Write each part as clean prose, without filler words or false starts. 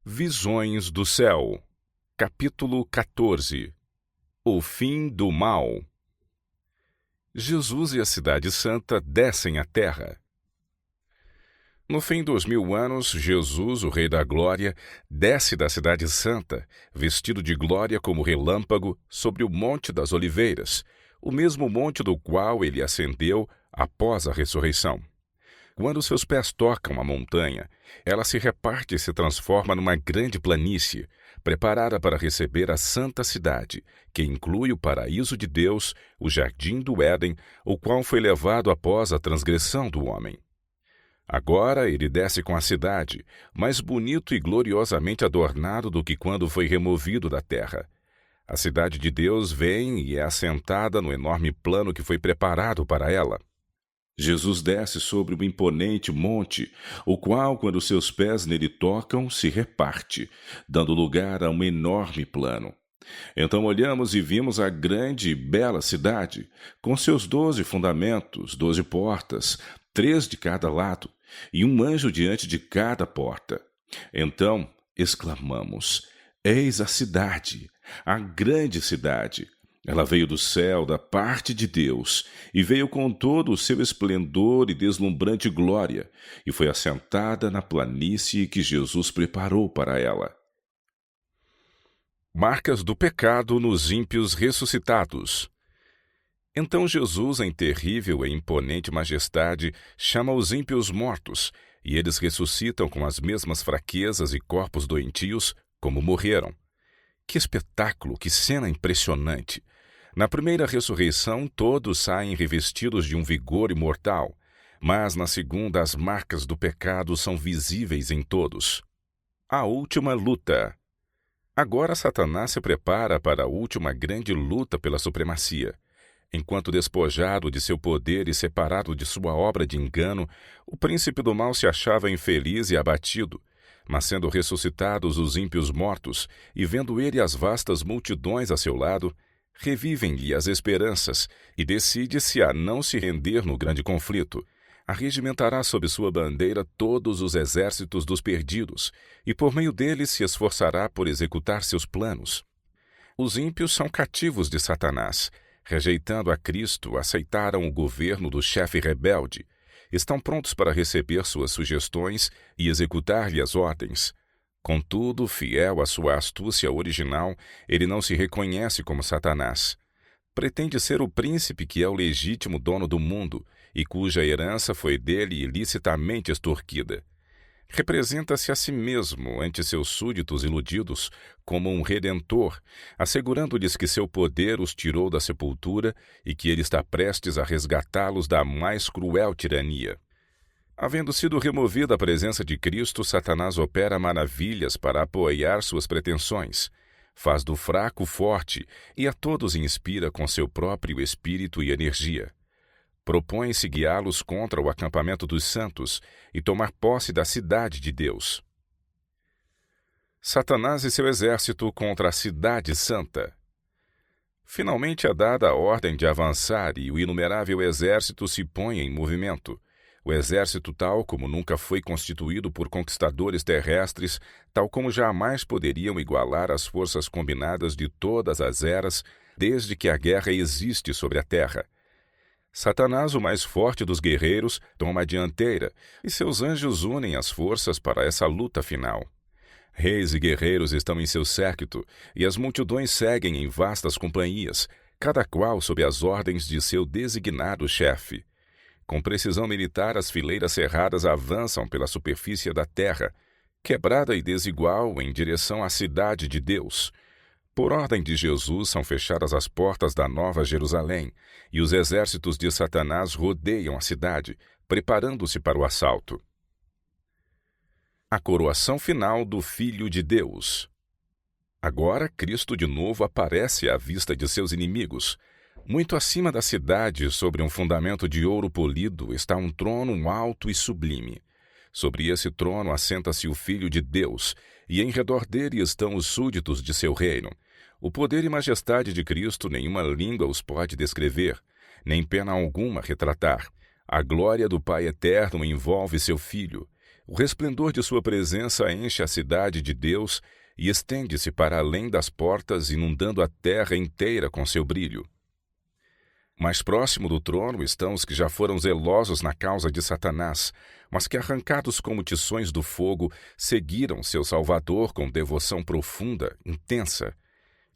Visões do Céu, capítulo 14. O fim do mal. Jesus e a Cidade Santa descem à terra. No fim dos 1000 anos, Jesus, o Rei da Glória, desce da Cidade Santa, vestido de glória como relâmpago, sobre o Monte das Oliveiras, o mesmo monte do qual ele ascendeu após a ressurreição. Quando seus pés tocam a montanha, ela se reparte e se transforma numa grande planície, preparada para receber a Santa Cidade, que inclui o paraíso de Deus, o jardim do Éden, o qual foi levado após a transgressão do homem. Agora ele desce com a cidade, mais bonito e gloriosamente adornado do que quando foi removido da terra. A cidade de Deus vem e é assentada no enorme plano que foi preparado para ela. Jesus desce sobre um imponente monte, o qual, quando seus pés nele tocam, se reparte, dando lugar a um enorme plano. Então olhamos e vimos a grande e bela cidade, com seus 12 fundamentos, 12 portas, 3 de cada lado, e um anjo diante de cada porta. Então exclamamos: Eis a cidade, a grande cidade! Ela veio do céu, da parte de Deus, e veio com todo o seu esplendor e deslumbrante glória, e foi assentada na planície que Jesus preparou para ela. Marcas do pecado nos ímpios ressuscitados. Então Jesus, em terrível e imponente majestade, chama os ímpios mortos, e eles ressuscitam com as mesmas fraquezas e corpos doentios como morreram. Que espetáculo, que cena impressionante! Na primeira ressurreição, todos saem revestidos de um vigor imortal, mas na segunda as marcas do pecado são visíveis em todos. A última luta. Agora Satanás se prepara para a última grande luta pela supremacia. Enquanto despojado de seu poder e separado de sua obra de engano, o príncipe do mal se achava infeliz e abatido. Mas sendo ressuscitados os ímpios mortos, e vendo ele as vastas multidões a seu lado, revivem-lhe as esperanças, e decide-se a não se render no grande conflito. Arregimentará sob sua bandeira todos os exércitos dos perdidos, e por meio deles se esforçará por executar seus planos. Os ímpios são cativos de Satanás. Rejeitando a Cristo, aceitaram o governo do chefe rebelde. Estão prontos para receber suas sugestões e executar-lhe as ordens. Contudo, fiel à sua astúcia original, ele não se reconhece como Satanás. Pretende ser o príncipe que é o legítimo dono do mundo e cuja herança foi dele ilicitamente extorquida. Representa-se a si mesmo ante seus súditos iludidos como um redentor, assegurando-lhes que seu poder os tirou da sepultura e que ele está prestes a resgatá-los da mais cruel tirania. Havendo sido removida a presença de Cristo, Satanás opera maravilhas para apoiar suas pretensões. Faz do fraco forte e a todos inspira com seu próprio espírito e energia. Propõe-se guiá-los contra o acampamento dos santos e tomar posse da cidade de Deus. Satanás e seu exército contra a cidade santa. Finalmente é dada a ordem de avançar e o inumerável exército se põe em movimento. O exército, tal como nunca foi constituído por conquistadores terrestres, tal como jamais poderiam igualar as forças combinadas de todas as eras, desde que a guerra existe sobre a terra. Satanás, o mais forte dos guerreiros, toma a dianteira, e seus anjos unem as forças para essa luta final. Reis e guerreiros estão em seu séquito, e as multidões seguem em vastas companhias, cada qual sob as ordens de seu designado chefe. Com precisão militar, as fileiras cerradas avançam pela superfície da terra, quebrada e desigual em direção à cidade de Deus. Por ordem de Jesus, são fechadas as portas da Nova Jerusalém, e os exércitos de Satanás rodeiam a cidade, preparando-se para o assalto. A coroação final do Filho de Deus. Agora, Cristo de novo aparece à vista de seus inimigos. Muito acima da cidade, sobre um fundamento de ouro polido, está um trono alto e sublime. Sobre esse trono assenta-se o Filho de Deus, e em redor dele estão os súditos de seu reino. O poder e majestade de Cristo nenhuma língua os pode descrever, nem pena alguma retratar. A glória do Pai eterno envolve seu Filho. O resplendor de sua presença enche a cidade de Deus e estende-se para além das portas, inundando a terra inteira com seu brilho. Mais próximo do trono estão os que já foram zelosos na causa de Satanás, mas que, arrancados como tições do fogo, seguiram seu Salvador com devoção profunda, intensa.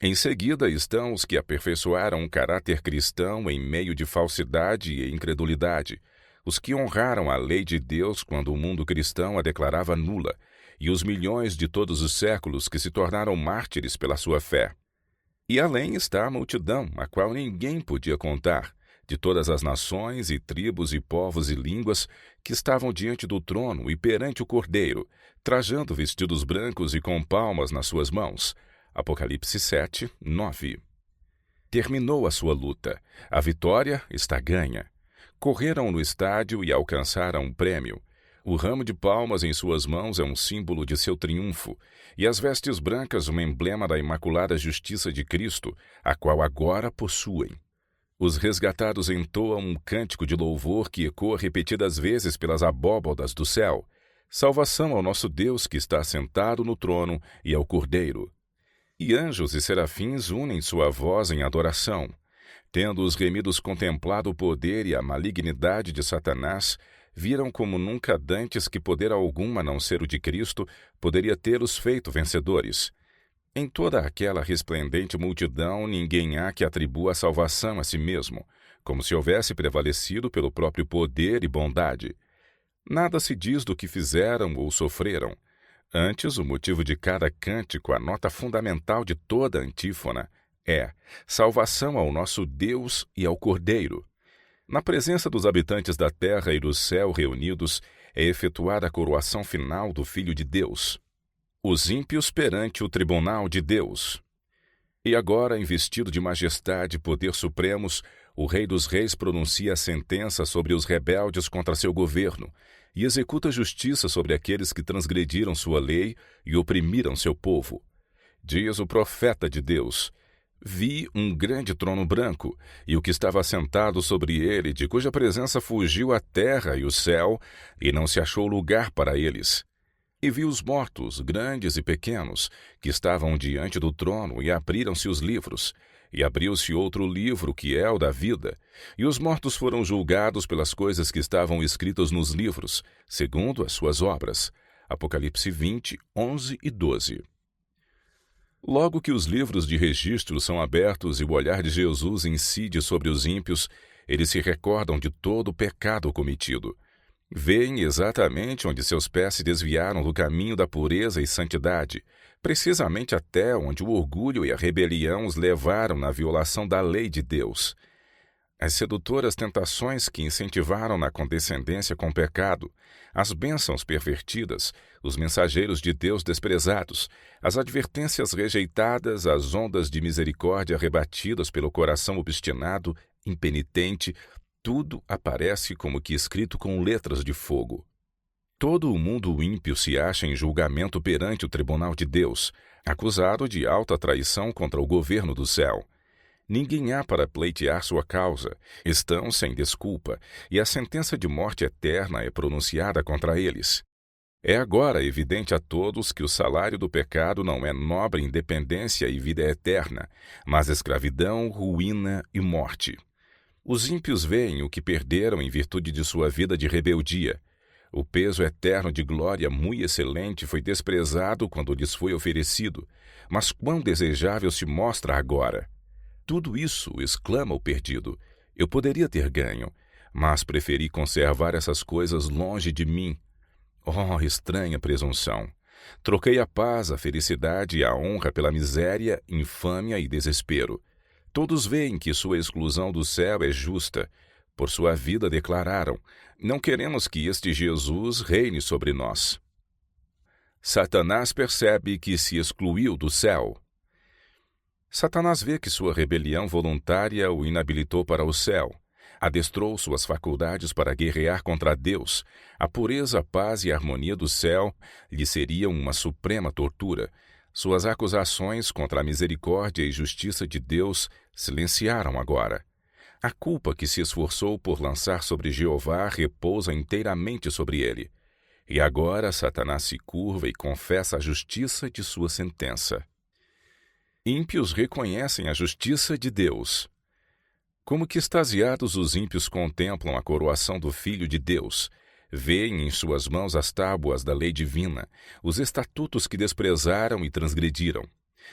Em seguida estão os que aperfeiçoaram um caráter cristão em meio de falsidade e incredulidade, os que honraram a lei de Deus quando o mundo cristão a declarava nula, e os milhões de todos os séculos que se tornaram mártires pela sua fé. E além está a multidão, a qual ninguém podia contar, de todas as nações e tribos e povos e línguas que estavam diante do trono e perante o Cordeiro, trajando vestidos brancos e com palmas nas suas mãos. Apocalipse 7, 9. Terminou a sua luta. A vitória está ganha. Correram no estádio e alcançaram um prêmio. O ramo de palmas em suas mãos é um símbolo de seu triunfo, e as vestes brancas um emblema da imaculada justiça de Cristo, a qual agora possuem. Os resgatados entoam um cântico de louvor que ecoa repetidas vezes pelas abóbodas do céu. Salvação ao nosso Deus que está sentado no trono e ao Cordeiro. E anjos e serafins unem sua voz em adoração. Tendo os remidos contemplado o poder e a malignidade de Satanás, viram como nunca dantes que poder algum a não ser o de Cristo poderia tê-los feito vencedores. Em toda aquela resplendente multidão ninguém há que atribua a salvação a si mesmo, como se houvesse prevalecido pelo próprio poder e bondade. Nada se diz do que fizeram ou sofreram. Antes, o motivo de cada cântico, a nota fundamental de toda a antífona, é salvação ao nosso Deus e ao Cordeiro. Na presença dos habitantes da terra e do céu reunidos, é efetuada a coroação final do Filho de Deus. Os ímpios perante o tribunal de Deus. E agora, investido de majestade e poder supremos, o Rei dos Reis pronuncia a sentença sobre os rebeldes contra seu governo e executa justiça sobre aqueles que transgrediram sua lei e oprimiram seu povo. Diz o profeta de Deus: Vi um grande trono branco, e o que estava sentado sobre ele, de cuja presença fugiu a terra e o céu, e não se achou lugar para eles. E vi os mortos, grandes e pequenos, que estavam diante do trono, e abriram-se os livros. E abriu-se outro livro, que é o da vida, e os mortos foram julgados pelas coisas que estavam escritas nos livros, segundo as suas obras. Apocalipse 20, 11 e 12. Logo que os livros de registro são abertos e o olhar de Jesus incide sobre os ímpios, eles se recordam de todo o pecado cometido. Veem exatamente onde seus pés se desviaram do caminho da pureza e santidade, precisamente até onde o orgulho e a rebelião os levaram na violação da lei de Deus. As sedutoras tentações que incentivaram na condescendência com o pecado, as bênçãos pervertidas, os mensageiros de Deus desprezados, as advertências rejeitadas, as ondas de misericórdia rebatidas pelo coração obstinado, impenitente, tudo aparece como que escrito com letras de fogo. Todo o mundo ímpio se acha em julgamento perante o tribunal de Deus, acusado de alta traição contra o governo do céu. Ninguém há para pleitear sua causa, estão sem desculpa, e a sentença de morte eterna é pronunciada contra eles. É agora evidente a todos que o salário do pecado não é nobre independência e vida eterna, mas escravidão, ruína e morte. Os ímpios veem o que perderam em virtude de sua vida de rebeldia. O peso eterno de glória muito excelente foi desprezado quando lhes foi oferecido, mas quão desejável se mostra agora. Tudo isso, exclama o perdido, eu poderia ter ganho, mas preferi conservar essas coisas longe de mim. Oh, estranha presunção! Troquei a paz, a felicidade e a honra pela miséria, infâmia e desespero. Todos veem que sua exclusão do céu é justa. Por sua vida declararam: não queremos que este Jesus reine sobre nós. Satanás percebe que se excluiu do céu. Satanás vê que sua rebelião voluntária o inabilitou para o céu. Adestrou suas faculdades para guerrear contra Deus. A pureza, a paz e a harmonia do céu lhe seriam uma suprema tortura. Suas acusações contra a misericórdia e justiça de Deus silenciaram agora. A culpa que se esforçou por lançar sobre Jeová repousa inteiramente sobre ele. E agora Satanás se curva e confessa a justiça de sua sentença. Ímpios reconhecem a justiça de Deus. Como que extasiados os ímpios contemplam a coroação do Filho de Deus, veem em suas mãos as tábuas da lei divina, os estatutos que desprezaram e transgrediram.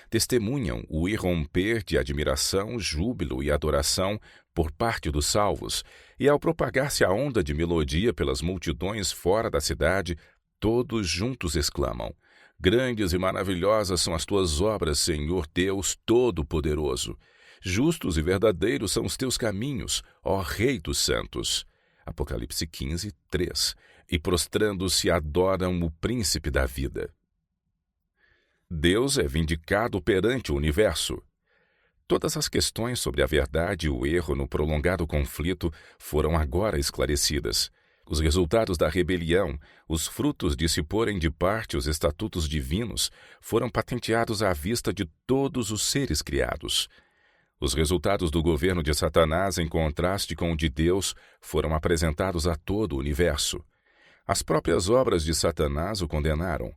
Testemunham o irromper de admiração, júbilo e adoração por parte dos salvos, e ao propagar-se a onda de melodia pelas multidões fora da cidade, todos juntos exclamam: Grandes e maravilhosas são as tuas obras, Senhor Deus Todo-Poderoso. Justos e verdadeiros são os teus caminhos, ó Rei dos Santos. Apocalipse 15, 3. E prostrando-se adoram o Príncipe da vida. Deus é vindicado perante o universo. Todas as questões sobre a verdade e o erro no prolongado conflito foram agora esclarecidas. Os resultados da rebelião, os frutos de se porem de parte os estatutos divinos, foram patenteados à vista de todos os seres criados. Os resultados do governo de Satanás, em contraste com o de Deus, foram apresentados a todo o universo. As próprias obras de Satanás o condenaram.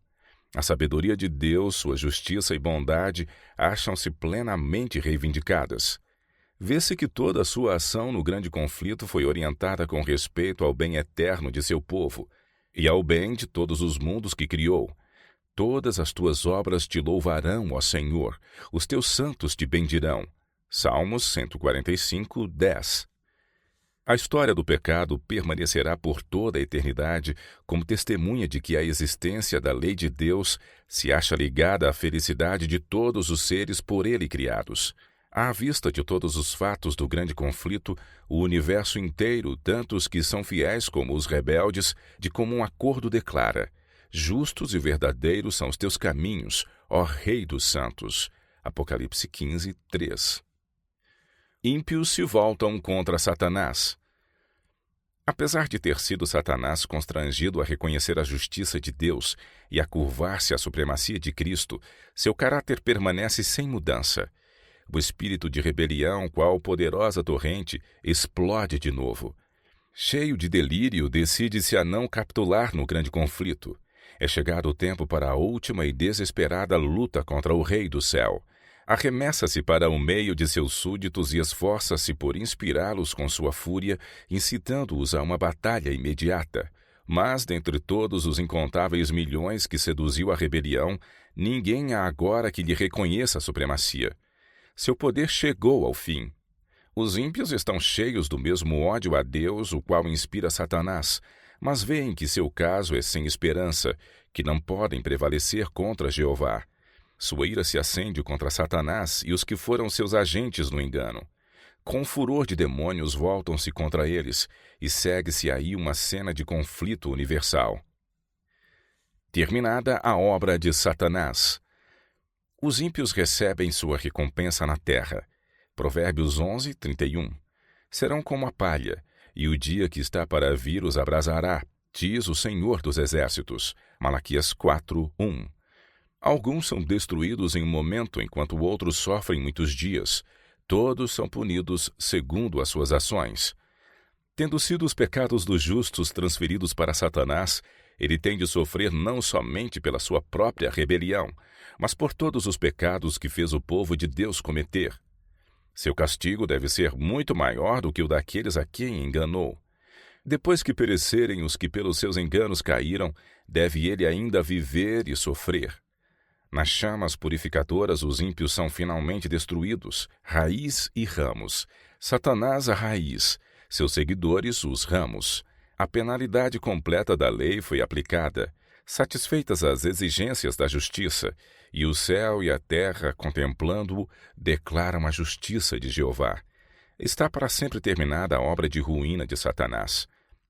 A sabedoria de Deus, sua justiça e bondade acham-se plenamente reivindicadas. Vê-se que toda a sua ação no grande conflito foi orientada com respeito ao bem eterno de seu povo e ao bem de todos os mundos que criou. Todas as tuas obras te louvarão, ó Senhor, os teus santos te bendirão. Salmos 145, 10. A história do pecado permanecerá por toda a eternidade como testemunha de que a existência da lei de Deus se acha ligada à felicidade de todos os seres por ele criados. À vista de todos os fatos do grande conflito, o universo inteiro, tanto os que são fiéis como os rebeldes, de comum acordo declara: Justos e verdadeiros são os teus caminhos, ó Rei dos Santos. Apocalipse 15, 3. Ímpios se voltam contra Satanás. Apesar de ter sido Satanás constrangido a reconhecer a justiça de Deus e a curvar-se à supremacia de Cristo, seu caráter permanece sem mudança. O espírito de rebelião, qual poderosa torrente, explode de novo. Cheio de delírio, decide-se a não capitular no grande conflito. É chegado o tempo para a última e desesperada luta contra o Rei do Céu. Arremessa-se para o meio de seus súditos e esforça-se por inspirá-los com sua fúria, incitando-os a uma batalha imediata. Mas, dentre todos os incontáveis milhões que seduziu a rebelião, ninguém há agora que lhe reconheça a supremacia. Seu poder chegou ao fim. Os ímpios estão cheios do mesmo ódio a Deus, o qual inspira Satanás, mas veem que seu caso é sem esperança, que não podem prevalecer contra Jeová. Sua ira se acende contra Satanás e os que foram seus agentes no engano. Com furor de demônios voltam-se contra eles, e segue-se aí uma cena de conflito universal. Terminada a obra de Satanás. Os ímpios recebem sua recompensa na terra. Provérbios 11, 31. Serão como a palha, e o dia que está para vir os abrasará, diz o Senhor dos Exércitos. Malaquias 4, 1. Alguns são destruídos em um momento, enquanto outros sofrem muitos dias. Todos são punidos segundo as suas ações. Tendo sido os pecados dos justos transferidos para Satanás, ele tem de sofrer não somente pela sua própria rebelião, mas por todos os pecados que fez o povo de Deus cometer. Seu castigo deve ser muito maior do que o daqueles a quem enganou. Depois que perecerem os que pelos seus enganos caíram, deve ele ainda viver e sofrer. Nas chamas purificadoras, os ímpios são finalmente destruídos, raiz e ramos. Satanás a raiz, seus seguidores os ramos. A penalidade completa da lei foi aplicada, satisfeitas as exigências da justiça, e o céu e a terra, contemplando-o, declaram a justiça de Jeová. Está para sempre terminada a obra de ruína de Satanás.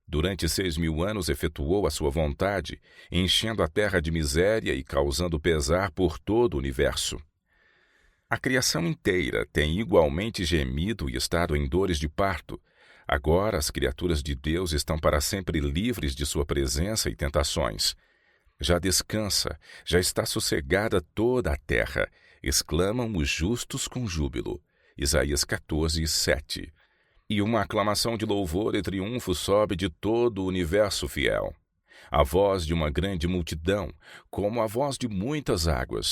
Durante 6.000 anos efetuou a sua vontade, enchendo a terra de miséria e causando pesar por todo o universo. A criação inteira tem igualmente gemido e estado em dores de parto. Agora as criaturas de Deus estão para sempre livres de sua presença e tentações. Já descansa, já está sossegada toda a terra, exclamam os justos com júbilo. Isaías 14, 7. E uma aclamação de louvor e triunfo sobe de todo o universo fiel. a voz de uma grande multidão, como a voz de muitas águas,